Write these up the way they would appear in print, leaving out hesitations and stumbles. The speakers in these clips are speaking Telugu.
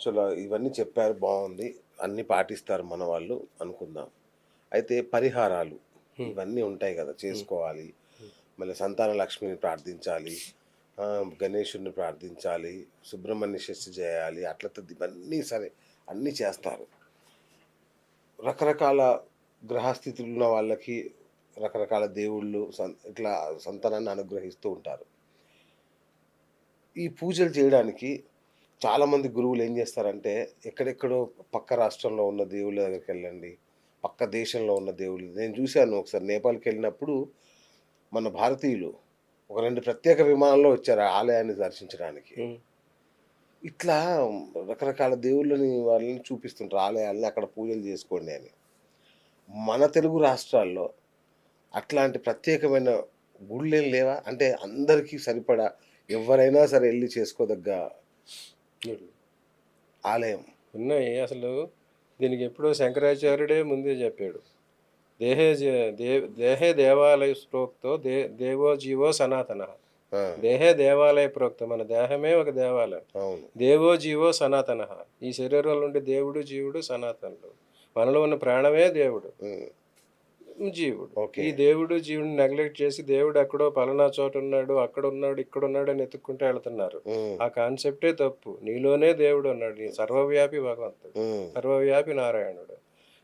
చలో ఇవన్నీ చెప్పారు బాగుంది. అన్నీ పాటిస్తారు మన వాళ్ళు అనుకుందాం. అయితే పరిహారాలు హ్మ్. ఇవన్నీ ఉంటాయి గదా! హ్మ్. చేసుకోవాలి. హ్మ్. మళ్ళీ సంతాన లక్ష్మిని ప్రార్థించాలి. గణేషుడిని ప్రార్థించాలి. సుబ్రహ్మణ్య షష్ఠి చేయాలి. అట్లా ఇవన్నీ సరే అన్నీ చేస్తారు. రకరకాల గ్రహస్థితులు ఉన్న వాళ్ళకి రకరకాల దేవుళ్ళు ఇట్లా సంతానాన్ని అనుగ్రహిస్తూ ఉంటారు. ఈ పూజలు చేయడానికి చాలామంది గురువులు ఏం చేస్తారంటే, ఎక్కడెక్కడో పక్క రాష్ట్రంలో ఉన్న దేవుళ్ళ దగ్గరికెళ్ళండి. పక్క దేశంలో ఉన్న దేవుళ్ళు నేను చూశాను ఒకసారి నేపాల్‌కెళ్ళినప్పుడు మన భారతీయులు ఒక 2 ప్రత్యేక విమానాల్లో వచ్చారు ఆ ఆలయాన్ని దర్శించడానికి. హ్మ్. ఇట్లా రకరకాల దేవుళ్ళని వాళ్ళని చూపిస్తుంటారు ఆలయాల్ని అక్కడ పూజలు చేసుకోండి అని. మన తెలుగు రాష్ట్రాల్లో అట్లాంటి ప్రత్యేకమైన గుళ్ళేం లేవా? అంటే అందరికీ సరిపడా ఎవ్వరైనా సరే ఎళ్లి చేసుకోదగ్గ గుళ్ళు ఆలయం. ఉన్నాయి. అసలు దీనికెప్పుడో శంకరాచార్యుడే ముందే జెప్పాడు. దేహే జ దే దేహే దేవాలయ ప్రోక్తో దేవో జీవో సనాతనః. ఆ! దేహే దేవాలయ ప్రోక్తం. మన దేహమే ఒక దేవాలయం. అవును. దేవో జీవో సనాతనః. ఈ శరీరంలో ఉండే దేవుడు, జీవుడు సనాతనుడు. మనలో ఉన్న ప్రాణమే దేవుడు. హ్మ్. జీవుడు. ఓకే. ఈ దేవుడు, జీవుడిని నెగ్లెక్ట్ చేసి దేవుడెక్కడో పలానా చోటున్నాడు, అక్కడున్నాడు, ఇక్కడున్నాడు అని ఎతుక్కుంటూ ఎళ్తున్నారు. హ్మ్. ఆ కాన్సెప్టే తప్పు. నీలోనే దేవుడున్నాడు. నీ సర్వవ్యాపి భగవంతుడు. హ్మ్. సర్వవ్యాపి నారాయణుడు.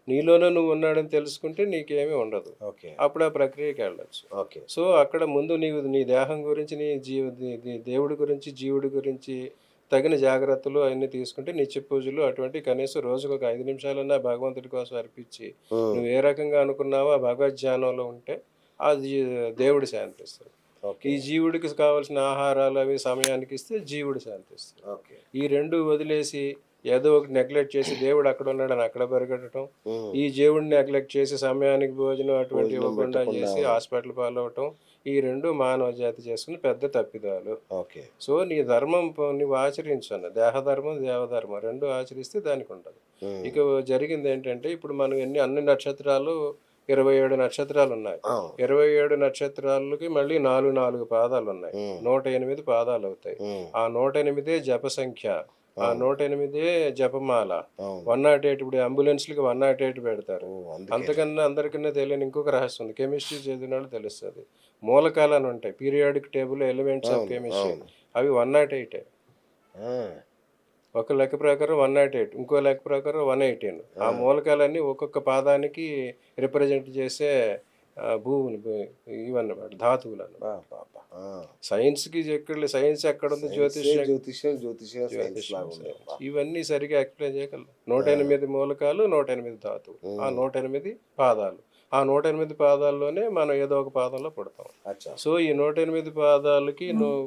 నీలోనే నువ్వున్నాడని తెలుసుకుంటే నీకేమీ ఉండదు. ఓకే. అప్పుడు ఆ ప్రక్రియకెళ్ళొచ్చు. ఓకే. సో, అక్కడ ముందు నీవు నీ దేహం గురించి, నీ దేవుడి గురించి, జీవుడి గురించి తగిన జాగ్రత్తలు అయన్నీ తీసుకుంటే నిత్య పూజలు అటువంటివి కనీసం రోజుకొక 5 నిమిషాలన్నా భగవంతుడి కోసం అర్పించి, హ్మ్. నువ్వు ఏ రకంగా అనుకున్నావో ఆ భగవద్ ధ్యానంలో ఉంటే అది దేవుడు శాంతిస్తాడు. ఈ ఓకే. జీవుడికి కావాల్సిన ఆహారాలు అవి సమయానికి ఇస్తే జీవుడు శాంతిస్తాడు. ఓకే. ఈ 2 వదిలేసి ఏదో ఒకటి నెగ్లెక్ట్ చేసి దేవుడు అక్కడున్నాడని అక్కడ పరిగెట్టడం, హ్మ్. ఈ దేవుడిని నెగ్లెక్ట్ చేసి సమయానికి భోజనం అటువంటివి భోజనం ఇవ్వకుండా పెట్టకుండా చేసి హాస్పిటల్ పాలవ్వటం, ఈ 2 మానవ జాతి చేసుకున్న పెద్ద తప్పిదాలు. ఓకే. సో, నీ ధర్మం నువ్వు ఆచరించన్న. దేహధర్మం, దేవధర్మం 2 ఆచరిస్తే దానికుంటది. హ్మ్. ఇక జరిగిందేంటంటే, ఇప్పుడు మనం అన్ని నక్షత్రాలు 27 నక్షత్రాలున్నాయి. అవును. 27 నక్షత్రాలకి మళ్ళీ 4, 4 పాదాలున్నాయి. హ్మ్. 108 పాదాలవుతాయి. హ్మ్. ఆ 108 జప సంఖ్య. ఆ అవును. 108 జపమాల. అవును. 108 ఇప్పుడు అంబులెన్స్‌లకి 108 పెడతారు. ఓహ్! అందుకేనా? అంతకన్నా అందరికన్నా తెలియని ఇంకొక రహస్యం ఉంది. కెమిస్ట్రీ చదివినోళ్ళకి తెలుస్తది. మూలకాలని ఉంటాయి. పీరియాడిక్ టేబుల్ ఎలిమెంట్స్ ఆఫ్ అవును. కెమిస్ట్రీ. అవును. అవి 108 ఆ! ఒక లెక్క ప్రకారం 108 ఇంకో లెక్క ప్రకారం 118 ఆ! ఆ మూలకాలన్నీ ఒక్కొక్క పాదానికి రిప్రజెంట్ చేసే భూములు ఇవన్నమాట ధాతువులన్నమాట. అబ్బబ్బా! ఆ! సైన్స్‌కి సైన్స్ ఎక్కడుంది సైన్సే జ్యోతిష్యం జ్యోతిష్యం, జ్యోతిష్యం సైన్స్ జ్యోతిష్యం, లాగుంది. సైన్స్ అబ్బా! ఇవన్నీ సరిగ్గా ఎక్స్‌ప్లెయిన్ చేయగలరు. ఆ! 108 మూలకాలు, 108 ధాతువులు. ఆ హ్మ్. 108 పాదాలు. ఆ 108 పాదాల్లోనే మనం ఏదో ఒక పాదంలో పుడతాం. అచ్చా! సో, ఈ 108 పాదాలకి నువ్వు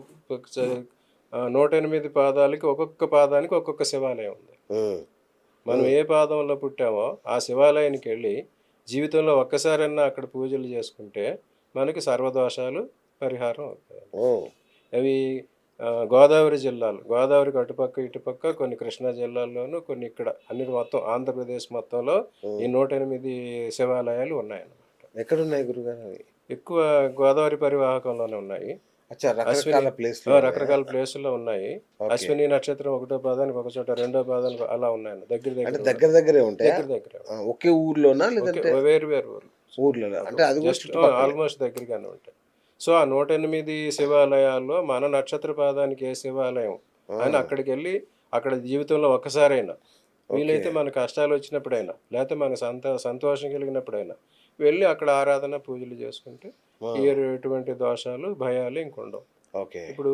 108 పాదాలకి ఒక్కొక్క పాదానికి ఒక్కొక్క శివాలయం ఉంది. హ్మ్. మనం హ్మ్. ఏ పాదంలో పుట్టామో ఆ శివాలయానికెళ్ళి జీవితంలో ఒక్కసారన్నా అక్కడ పూజలు చేసుకుంటే మనకి సర్వదోషాలు పరిహారం అవుతాయి. ఓహ్! అవి గోదావరి జిల్లాలు. గోదావరికి అటుపక్క, ఇటుపక్క కొన్ని కృష్ణా జిల్లాల్లోనూ, కొన్ని ఇక్కడ అన్ని మొత్తం ఆంధ్రప్రదేశ్ మొత్తంలో హ్మ్. ఈ 108 శివాలయాలు ఉన్నాయన్నమాట. ఎక్కడున్నాయి గురుగారు అవి? ఎక్కువ గోదావరి పరివాహకంలోనే ఉన్నాయి. అచ్చా! అశ్విని రకరకాల ప్లేస్‌లో ఉన్నాయా? రకరకాల ప్లేసుల్లో ఉన్నాయి. ఓకే. అశ్విని నక్షత్రం ఒకటో పాదానికి ఒక చోట, రెండో పాదానికి అలా ఉన్నాయండి. దగ్గర అంటే దగ్గర దగ్గర దగ్గరే ఉంటాయా? దగ్గర దగ్గరే. ఆ! ఒకే ఊర్లోనా? ఓకే. లేదంటే వేరు వేరు ఊర్లు. ఊర్లోనా? అంటే అది కూడా జస్ట్ చుట్టుపక్కలే. ఆల్‌మోస్ట్ దగ్గరగానే ఉంటాయి. సో, ఆ 108 శివాలయాల్లో మన నక్షత్ర పాదానికి ఏ శివాలయం అని ఆ! అక్కడికెళ్ళి అక్కడ జీవితంలో ఒక్కసారైనా ఓకే. వీలైతే మన కష్టాలొచ్చినప్పుడైనా, లేతే మన సంతోషం కలిగినప్పుడైనా వెళ్ళి అక్కడ ఆరాధన, పూజలు చేసుకుంటే ఆ! ఎటువంటి దోషాలు, భయాలు ఇంకుండవు. ఓకే. ఇప్పుడు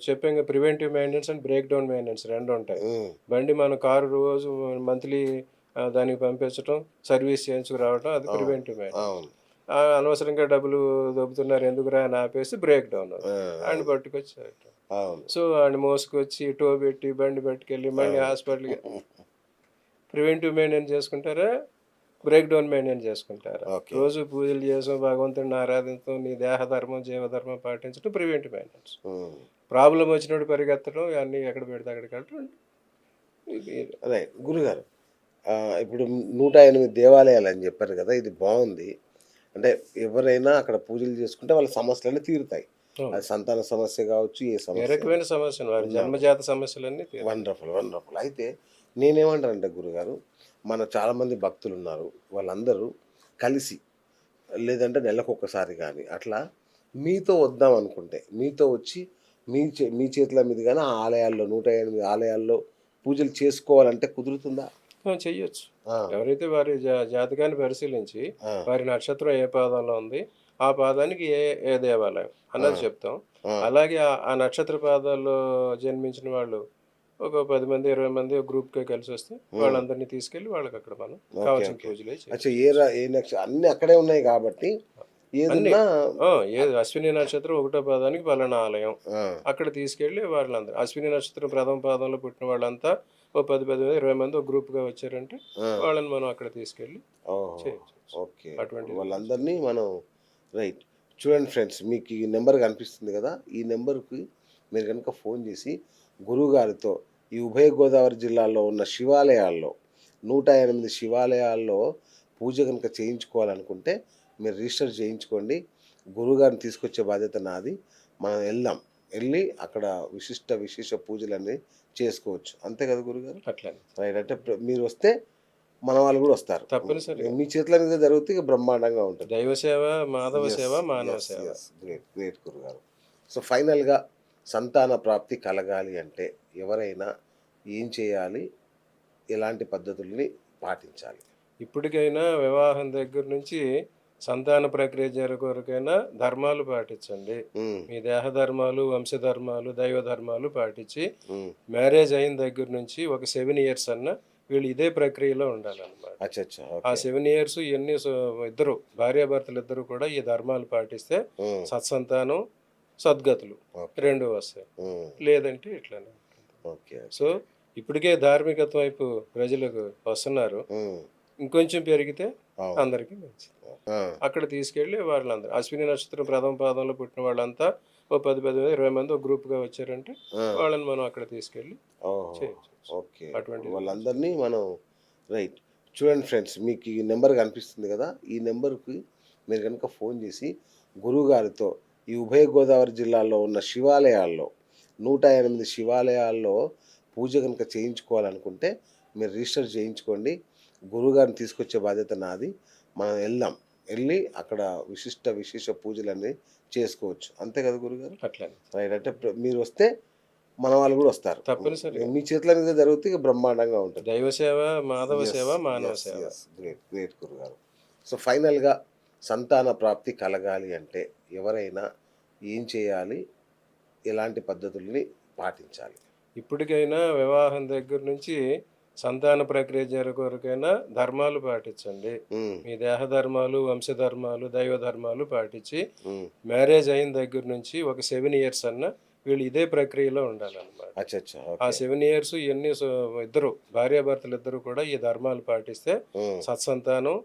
చెప్పాంగా preventive maintenance and break down maintenance 2 ఉంటాయి. హ్మ్. బండి మన కారు రోజు మంత్లీ దానికి పంపించటం, సర్వీస్ చేయించుకురావటం అది అవును. Preventive maintenance. అవును. అనవసరంగా డబ్బులు దొబ్బుతున్నారు ఎందుకురా అని ఆపేసి బ్రేక్ డౌన్ ఆ! అవుతుంది. ఆడిని అవును. పట్టుకొచ్చి చేయటం. అవును. సో, ఆడిని మోసుకొచ్చి టో పెట్టి బండి పట్టుకెళ్ళి మళ్ళీ అవును. హాస్పిటల్‌కి ప్రివెంటివ్ మెయింటెనెన్స్ చేసుకుంటారా? బ్రేక్ డౌన్ మెయింటైన్ చేసుకుంటారా? ఓకే. రోజు పూజలు చేసాం, భగవంతుడిని ఆరాధించడం, నీ దేహ ధర్మం, జీవధర్మం పాటించడం ప్రివెంటివ్ మెయింటెనెన్స్. హ్మ్. ప్రాబ్లమ్ వచ్చినప్పుడు పరిగెత్తడం ఇవన్నీ ఎక్కడ పెడితే అక్కడికి వెళ్ళటం. ఇది అదే గురుగారు ఇప్పుడు 108 దేవాలయాలని జెప్పారు గదా! ఇది బావుంది. అంటే ఎవరైనా అక్కడ పూజలు చేసుకుంటే వాళ్ళ సమస్యలన్నీ తీరుతాయి. అవును. అది సంతాన సమస్య కావచ్చు, ఏ ఏ సమస్య రకమైన సమస్యలు వారి ఉన్నా జన్మజాత సమస్యలన్నీ తీరాలి. వండర్ఫుల్. వండర్ఫుల్. అయితే నేనేమంటానంటే గురుగారు, మన చాలామంది భక్తులున్నారు. వాళ్ళందరూ కలిసి లేదంటే నెలకొకసారి గానీ, అట్లా మీతో వద్దామనుకుంటే, మీతో వచ్చి మీ చేతుల మీదుగానే ఆ ఆలయాల్లో 108 ఆలయాల్లో పూజలు చేసుకోవాలంటే కుదురుతుందా? ఆ! చెయ్యొచ్చు. ఆ! ఎవరైతే వారి జాతకాన్ని పరిశీలించి, ఆ! వారి నక్షత్రం ఏ పాదంలో ఉంది, ఆ పాదానికి ఏ దేవాలయం ఆ! అన్నది చెప్తాం. ఆ! అలాగే ఆ నక్షత్ర పాదాల్లో జన్మించిన వాళ్ళు ఒక 10 మంది, 20 మంది ఒక గ్రూప్‌గా కలిసొస్తే హ్మ్. వాళ్ళందరినీ తీసుకెళ్ళి వాళ్ళకక్కడ మనం ఓకే. కావాల్సిన ఓకే. పూజలయి అచ్చా చేయించు. ఏ అన్నీ అక్కడే ఉన్నాయి గాబట్టి, అన్నీ. ఏదున్నా ఏది అశ్విని నక్షత్రం ఒకటో పాదానికి పలానా ఆలయం. ఆ! అక్కడ తీసుకెళ్ళి వాళ్ళందరూ అశ్విని నక్షత్రం ప్రథమ పాదంలో పుట్టిన వాళ్ళంతా ఓ 10, 10 మంది, 20 మంది ఒక గ్రూప్‌గా వచ్చారంటే ఆ! వాళ్ళని మనం అక్కడ తీసుకెళ్ళి ఓహో! చేయించొచ్చు. ఓకే. అటువంటిది కూడా వాళ్ళందరినీ మనం రైట్. చూడండి ఫ్రెండ్స్, మీకు ఈ నంబర్ కనిపిస్తుంది గదా! ఈ నంబర్‌కి మీరు గనుక ఫోను జేసి, గురువుగారితో ఈ ఉభయ గోదావరి జిల్లాలో ఉన్న శివాలయాల్లో 108 శివాలయాల్లో పూజ గనుక చేయించుకోవాలనుకుంటే, మీరు రిజిస్టర్ చేయించుకోండి. గురువుగారిని తీసుకొచ్చే బాధ్యత నాది. మనం ఎళ్దాం. ఎళ్లి అక్కడ విశేష పూజలన్నీ చేసుకోవచ్చు. అంతే కదా గురుగారు? అట్లనే. రైట్. అంటే మీరొస్తే మన వాళ్ళు గూడా వస్తారు. తప్పనిసరిగా. మీ చేతుల మీద జరిగితే ఇక బ్రహ్మాండంగా ఉంటది. దైవ సేవ, మాధవ యెస్. సేవ, మానవ యెస్. సేవ. యెస్. గ్రేట్. గ్రేట్ గురుగారు. సో, ఫైనల్‌గా సంతాన ప్రాప్తి కలగాలి అంటే ఎవరైనా ఏం చేయాలి? ఎలాంటి పద్ధతుల్ని పాటించాలి? ఇప్పటికైనా వివాహం దగ్గర నుంచి సంతాన ప్రక్రియ కొరకైనా ధర్మాలు పాటించండి. హ్మ్. మీ దేహ ధర్మాలు, వంశ ధర్మాలు, దైవ ధర్మాలు పాటించి హ్మ్. మ్యారేజ్ అయిన దగ్గర నుంచి ఒక 7 ఇయర్స్ అన్నా వీళ్ళు ఇదే ప్రక్రియలో ఉండాలన్నమాట. అచ్చచ్చా! ఆ ఓకే. 7 ఇయర్స్ ఇయన్నీ ఇద్దరు భార్యాభర్తలిద్దరూ కూడా ఈ ధర్మాలు పాటిస్తే హ్మ్. సత్సంతానం, సద్గతులు ఓకే. 2 వస్తాయి. హ్మ్. లేదంటే ఇట్లనే ఉంటుంది. ఓకే. So, okay. ఇప్పటికే ధార్మికత వైపు ప్రజలకు వస్తున్నారు. హ్మ్. ఇంకొంచెం పెరిగితే అవును. అందరికీ మంచిది. ఆ! అక్కడ తీసుకెళ్ళి వాళ్ళందరూ అశ్విని నక్షత్రం ప్రథమ పాదంలో పుట్టిన వాళ్ళంతా ఓ 10, 10 మంది, 20 మంది ఒక గ్రూప్‌గా వచ్చారంటే ఆ! వాళ్ళని మనం అక్కడ తీసుకెళ్ళి ఓహో! చేయించొచ్చు. ఓకే. అటువంటిది కూడా వాళ్ళందరినీ మనం రైట్. చూడండి ఫ్రెండ్స్, మీకు ఈ నంబర్ కనిపిస్తుంది గదా! ఈ నంబర్‌కి మీరు గనుక ఫోను జేసి, గురువుగారితో ఈ ఉభయ గోదావరి జిల్లాలో ఉన్న శివాలయాల్లో 108 శివాలయాల్లో పూజ గనుక చేయించుకోవాలనుకుంటే, మీరు రిజిస్టర్ చేయించుకోండి. గురువుగారిని తీసుకొచ్చే బాధ్యత నాది. మనం ఎళ్దాం. ఎళ్లి అక్కడ విశేష పూజలన్నీ చేసుకోవచ్చు. అంతే కదా గురుగారు? అట్లనే. రైట్. అంటే మీరొస్తే మన వాళ్ళు గూడా వస్తారు. తప్పనిసరిగా. మీ చేతుల మీద జరిగితే ఇక బ్రహ్మాండంగా ఉంటది. దైవ సేవ, మాధవ యెస్. సేవ, మానవ యెస్. సేవ. యెస్. గ్రేట్. గ్రేట్ గురుగారు. సో, ఫైనల్‌గా సంతాన ప్రాప్తి కలగాలి అంటే ఎవరైనా ఏం చేయాలి? ఎలాంటి పద్ధతుల్ని పాటించాలి? ఇప్పటికైనా వివాహం దగ్గర నుంచి సంతాన ప్రక్రియ కొరకైనా ధర్మాలు పాటించండి. హ్మ్. మీ దేహ ధర్మాలు, వంశ ధర్మాలు, దైవ ధర్మాలు పాటించి హ్మ్. మ్యారేజ్ అయిన దగ్గర నుంచి ఒక 7 ఇయర్స్ అన్నా వీళ్ళు ఇదే ప్రక్రియలో ఉండాలన్నమాట. అచ్చచ్చా! ఆ ఓకే. 7 ఇయర్స్ ఇయన్నీ ఇద్దరు భార్యాభర్తలిద్దరూ కూడా ఈ ధర్మాలు పాటిస్తే హ్మ్. సత్సంతానం,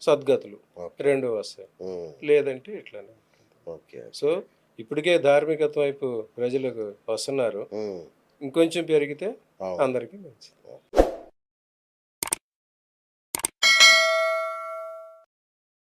సద్గతులు ఓకే. 2 వస్తాయి. హ్మ్. లేదంటే ఇట్లనే ఉంటుంది. ఓకే. So, okay. ఇప్పటికే ధార్మికత వైపు ప్రజలకు వస్తున్నారు. హ్మ్. ఇంకొంచెం పెరిగితే అవును. అందరికీ మంచిది.